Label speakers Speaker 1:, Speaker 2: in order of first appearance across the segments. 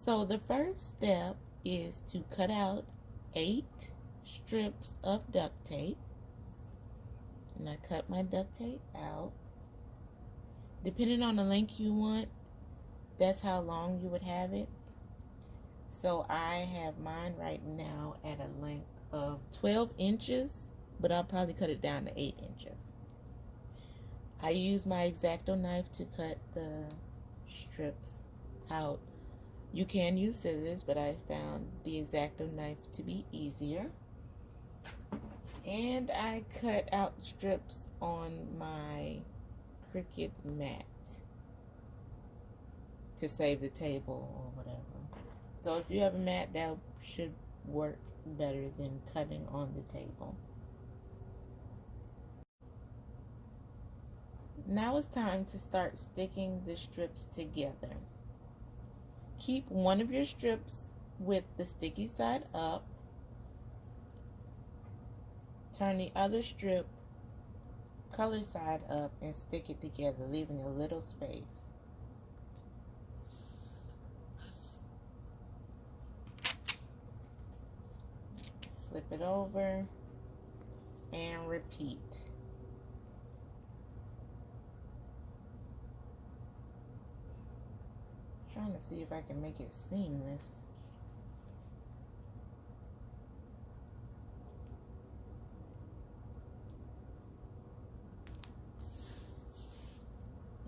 Speaker 1: So the first step is to cut out 8 strips of duct tape. And I cut my duct tape out. Depending on the length you want, that's how long you would have it. So I have mine right now at a length of 12 inches, but I'll probably cut it down to 8 inches. I use my X-Acto knife to cut the strips out. You can use scissors, but I found the X-Acto knife to be easier. And I cut out strips on my Cricut mat to save the table or whatever. So if you have a mat, that should work better than cutting on the table. Now it's time to start sticking the strips together. Keep one of your strips with the sticky side up. Turn the other strip color side up and stick it together, leaving a little space. Flip it over and repeat. Trying to see if I can make it seamless.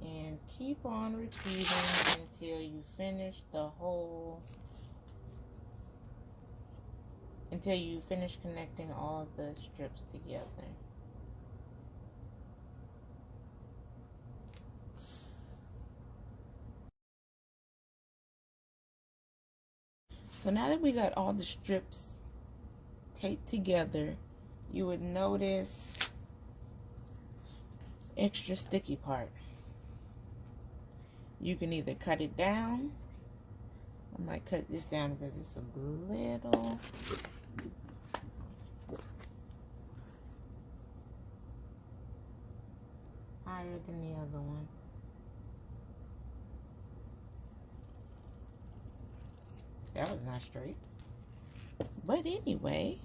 Speaker 1: And keep on repeating until you finish the whole, until you finish connecting all the strips together. So now that we got all the strips taped together, you would notice extra sticky part. You can either cut it down. I might cut this down because it's a little higher than the other one. That was not straight. But anyway,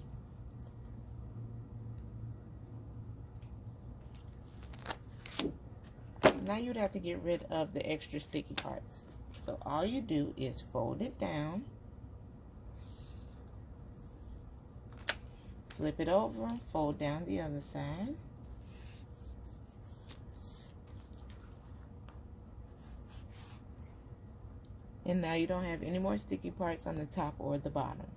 Speaker 1: now you'd have to get rid of the extra sticky parts. So all you do is fold it down, flip it over, fold down the other side. And now you don't have any more sticky parts on the top or the bottom.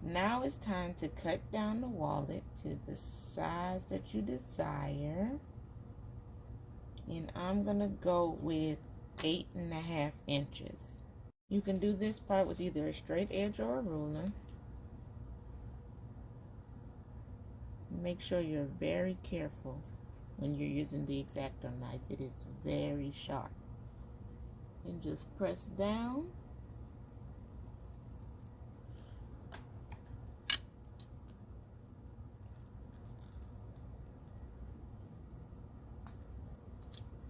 Speaker 1: Now it's time to cut down the wallet to the size that you desire. And I'm gonna go with 8.5 inches. You can do this part with either a straight edge or a ruler. Make sure you're very careful when you're using the X-Acto knife. It is very sharp. And just press down.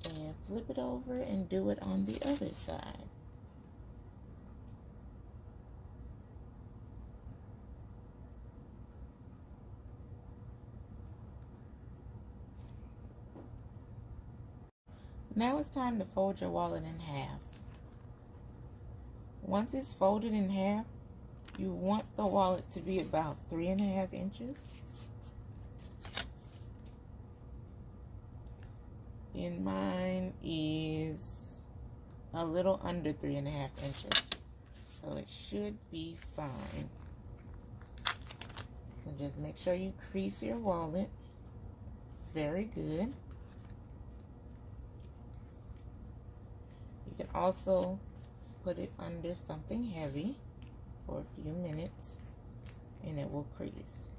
Speaker 1: And flip it over and do it on the other side. Now it's time to fold your wallet in half. Once it's folded in half, you want the wallet to be about 3.5 inches. And mine is a little under 3.5 inches. So it should be fine. So just make sure you crease your wallet. Very good. You can also put it under something heavy for a few minutes and it will crease.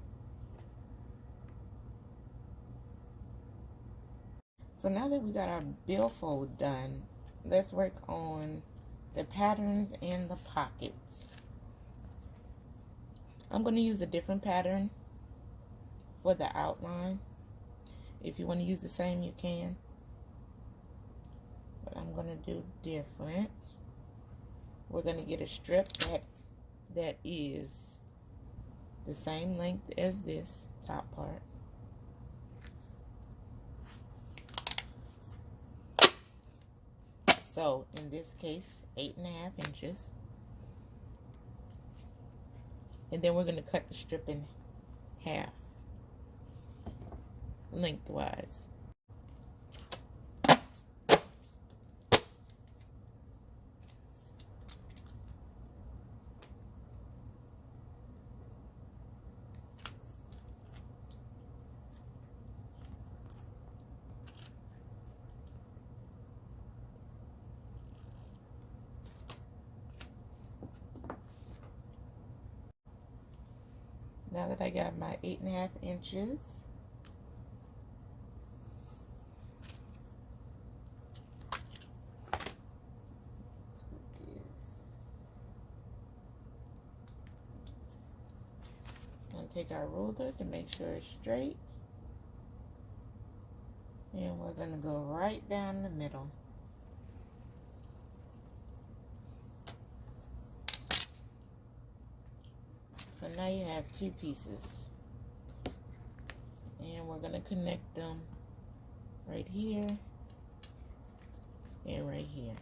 Speaker 1: So now that we got our billfold done, let's work on the patterns and the pockets. I'm going to use a different pattern for the outline. If you want to use the same, you can. But I'm going to do different. we're going to get a strip that is the same length as this top part. So in this case, 8.5 inches. And then we're going to cut the strip in half, lengthwise. Now that I got my 8.5 inches, I'm going to take our ruler to make sure it's straight, and we're going to go right down the middle. So now you have two pieces, and we're going to connect them right here and right here.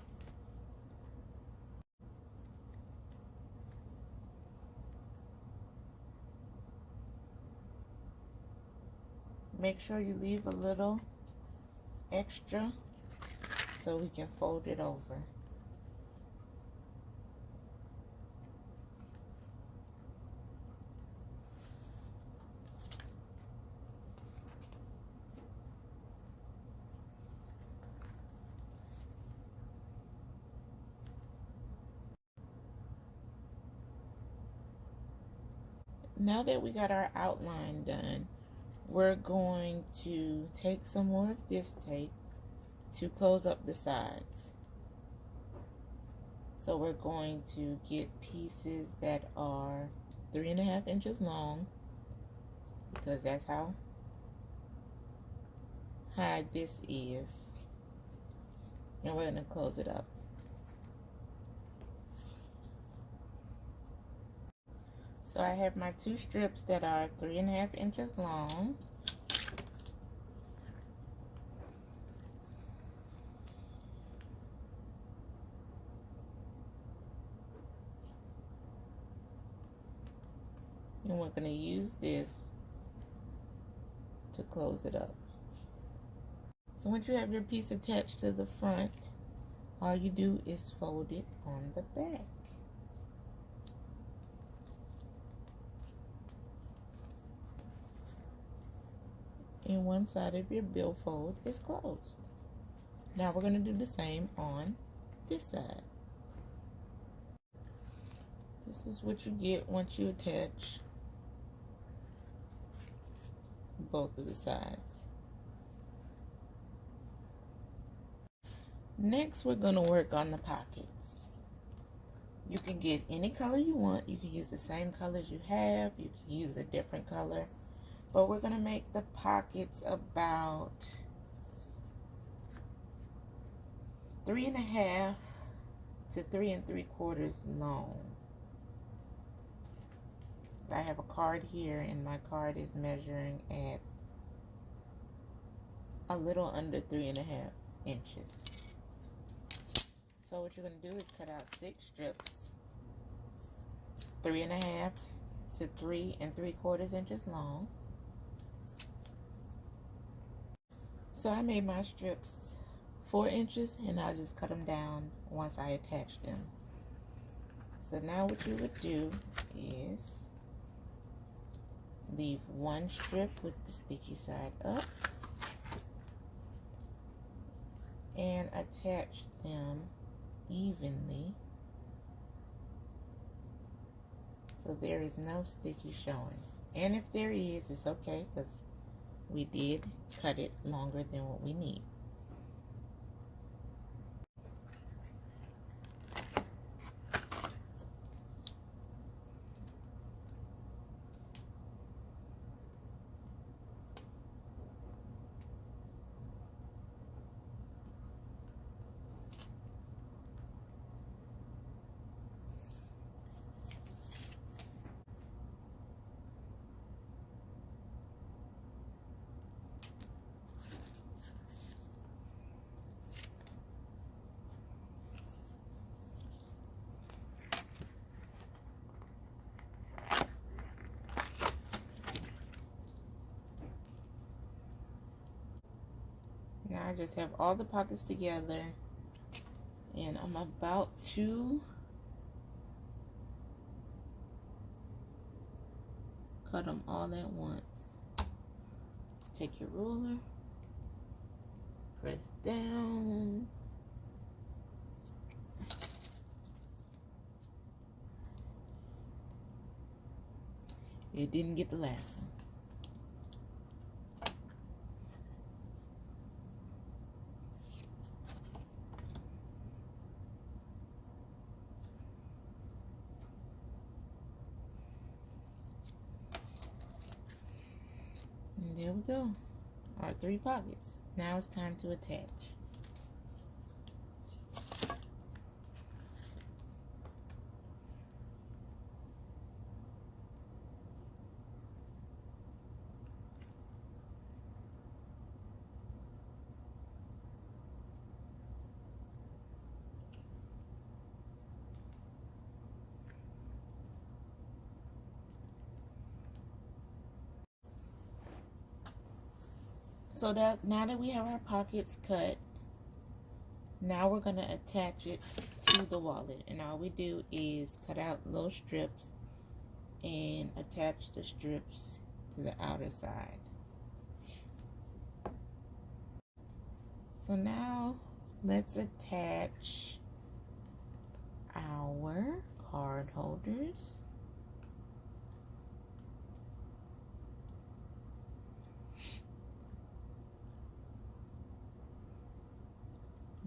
Speaker 1: Make sure you leave a little extra so we can fold it over. Now that we got our outline done, we're going to take some more of this tape to close up the sides. So we're going to get pieces that are 3.5 inches long, because that's how high this is, and we're going to close it up. So I have my two strips that are 3.5 inches long. And we're going to use this to close it up. So once you have your piece attached to the front, all you do is fold it on the back. And one side of your billfold is closed. Now we're going to do the same on this side. This is what you get once you attach both of the sides. Next, we're going to work on the pockets. You can get any color you want. You can use the same colors you have. You can use a different color. But we're going to make the pockets about 3.5 to 3 3/4 long. I have a card here, and my card is measuring at a little under 3.5 inches. So what you're going to do is cut out 6 strips, 3.5 to 3 3/4 inches long. So I made my strips 4 inches, and I'll just cut them down once I attach them. So now what you would do is leave one strip with the sticky side up and attach them evenly so there is no sticky showing. And if there is, it's okay, because we did cut it longer than what we need. just have all the pockets together, and I'm about to cut them all at once. Take your ruler, press down. It didn't get the last one. And there we go. Our 3 pockets. Now it's time to attach. So that now that we have our pockets cut, now we're going to attach it to the wallet. And all we do is cut out little strips and attach the strips to the outer side. So now let's attach our card holders.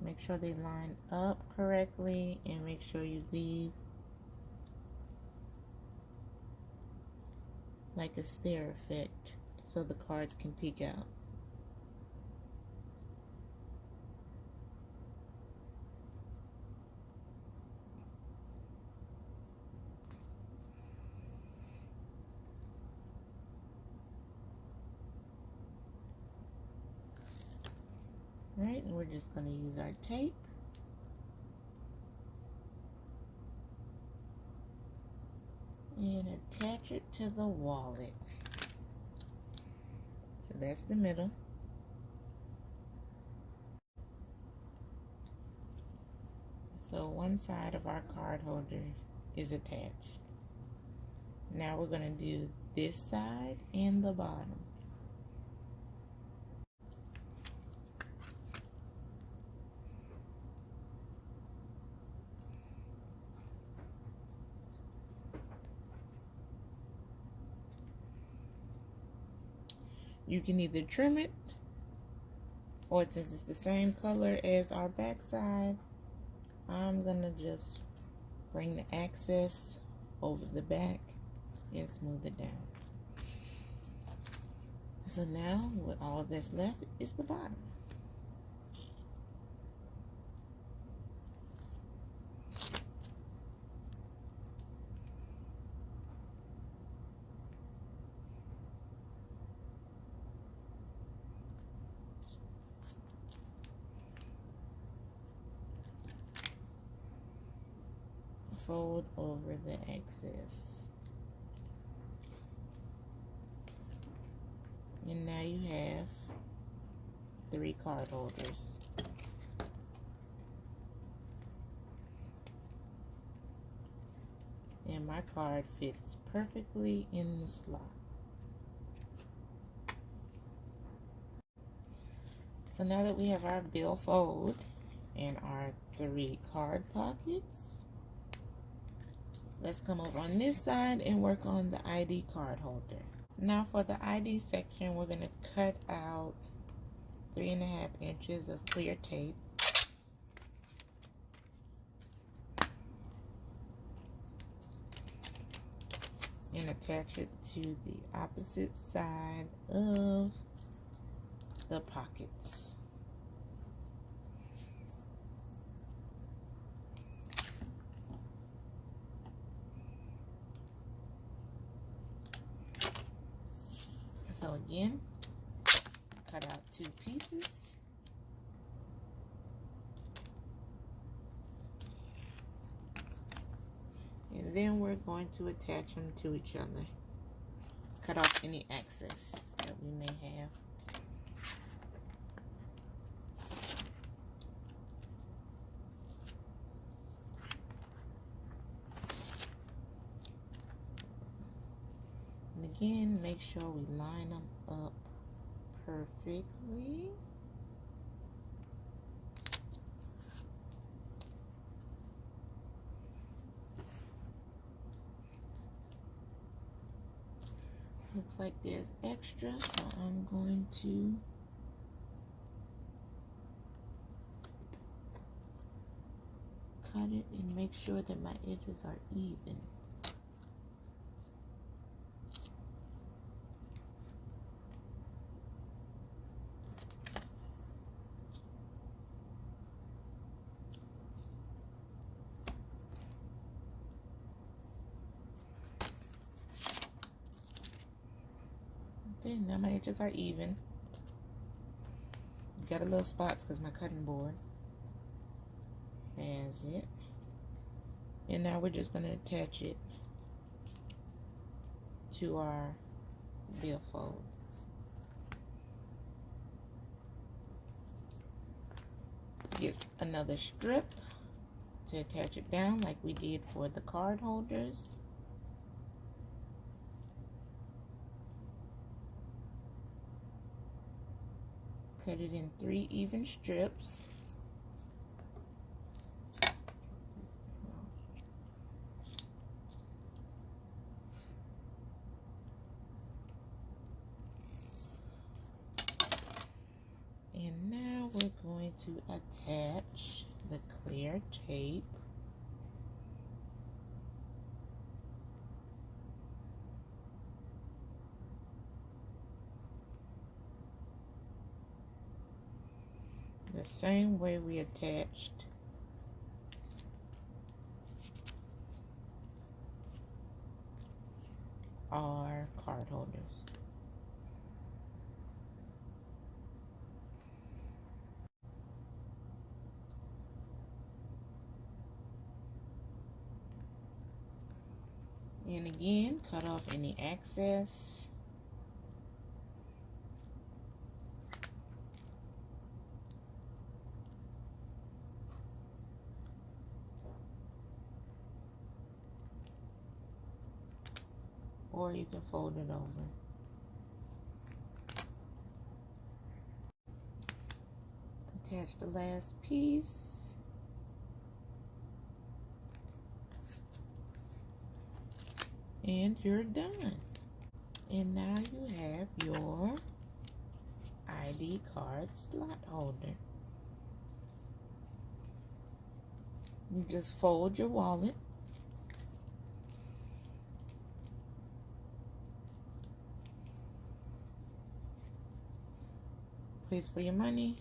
Speaker 1: Make sure they line up correctly and make sure you leave like a stare effect so the cards can peek out. Right, and we're just going to use our tape. And attach it to the wallet. So that's the middle. So one side of our card holder is attached. Now we're going to do this side and the bottom. You can either trim it, or since it's the same color as our back side, I'm gonna just bring the excess over the back and smooth it down. So now, what all that's left is the bottom. Fold over the excess. And now you have 3 card holders. And my card fits perfectly in the slot. So now that we have our billfold and our 3 card pockets, let's come over on this side and work on the ID card holder. Now for the ID section, we're going to cut out 3.5 inches of clear tape. And attach it to the opposite side of the pockets. So again, cut out 2 pieces. And then we're going to attach them to each other. Cut off any excess that we may have. again, make sure we line them up perfectly. Looks like there's extra, so I'm going to cut it and make sure that my edges are even. Okay, now my edges are even. Got a little spots because my cutting board has it. And now we're just going to attach it to our billfold. Get another strip to attach it down like we did for the card holders. Cut it in 3 even strips. And now we're going to attach the clear tape. The same way we attached our card holders. And again, cut off any excess. Or you can fold it over. Attach the last piece. And you're done. And now you have your ID card slot holder. You just fold your wallet. Place for your money,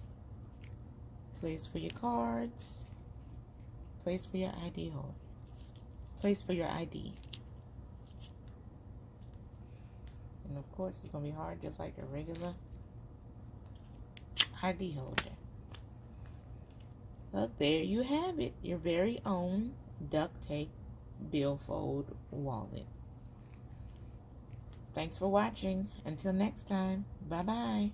Speaker 1: place for your cards, place for your ID holder, place for your ID. And of course it's going to be hard just like a regular ID holder. So there you have it, your very own duct tape billfold wallet. Thanks for watching. Until next time, bye-bye.